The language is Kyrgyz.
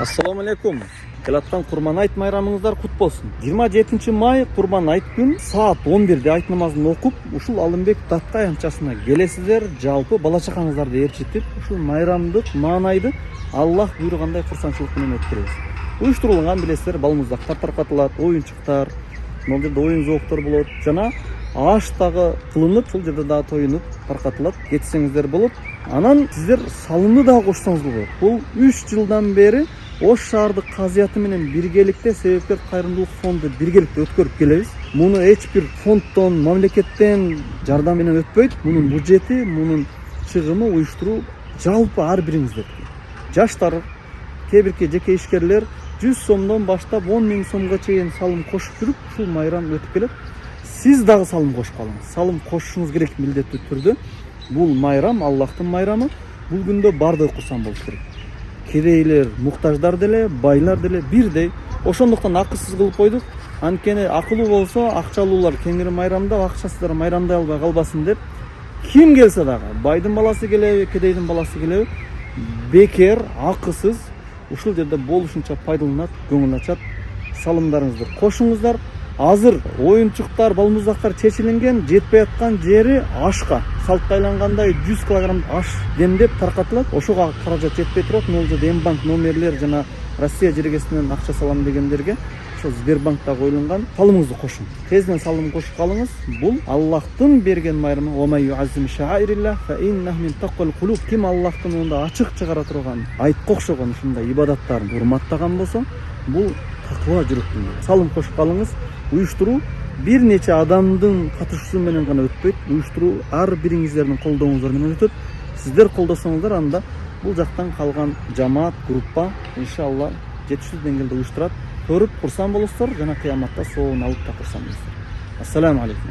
Assalamu алейкум. Келаткан Курман айт майрамыңыздар кут болсун. 27 май Курман айт күн саат 11-де айт намазын окуп, ушул Алымбек Таткай амчасына келесиздер. Жалпы бала чакаңыздарды ээрчитип, ушул майрамдык маанайды Аллах буйругандай курсанчылык менен өткөрөбүз. Уюштурулган билесиздер, балмуздактар таркатылат, оюнчуктар, могул жерде оюн зооктор болот, жана аш дагы кылынып, ушул жерде дагы тоюнуп таркатылат. Кетсеңиздер болот. Анан сиздер салымды дагы кошсоңуз болот. Бул 3 жылдан бери Ош шаардык казыяты менен биргеликте себепкер кайрымдуулук фонду биргеликте өткөрүп келебиз. Муну эч бир фонддон, мамлекеттен жардам менен өтпөйт. Мунун бюджети, мунун чыгымы уюштуруу жалпы ар бириңиздерге. Жаштар, кээ бирки жеке ишкерлер 100 сомдон баштап 10 000 сомго чейин салым кошуп жүрүп, ушул майрам өтүп келет. Сиз дагы салым кошуп калыңыз. Салым кошушуңуз керек милдеттүү түрдө. Бул майрам Аллахтын майрамы. Бул күндө бардыгы курсан болуш керек. Кедейлер, муктаждар деле, байлар деле бирдей. Ошондуктан акысыз кылып койдук. Анткени акылуу болсо, акчалуулар кеңири майрамда, акчасыздар майрамдай албай калбасын деп. Ким келсе дагы, байдын баласы келеби, кедейдин баласы келеби, бекер, акысыз ушул жерде болушунча пайдаланат, көңүл ачат. Салымдарыңызды кошуңуздар. Азыр оюнчуктар, балмуздактар чечилинген, жетпей аткан жери ашка. Салтка айлангандай 100 килограмм аш демдеп таркатылат. Ошого каражат жетпей турат. Могул Дембанк номерлер жана Россия жергесинен акча салам дегендерге ошо Сбербанкта коюлган. Салымыңызды кошуң. Тезден салым кошуп калыңыз. Бул Аллахтын берген майрамы. Ким Аллахтын онда ачык чыгара турган, айтка окшогон ушундай ибадаттарын урматтаган болсо, бул таква жүрөктүн. Салым кошуп калыңыз. Уюштуруу бир нече адамдын катышуусу менен гана өтпөйт. Уюштуруу ар бириңиздердин колдооңуздар менен өтөт. Сиздер колдосоңуздар, анда бул жактан калган жамаат, группа иншалла жетиштүү деңгээлде уюштурат. Көрүп курсан болосуздар жана кыяматта соон алып да курсан болосуздар. Ассаламу алейкум.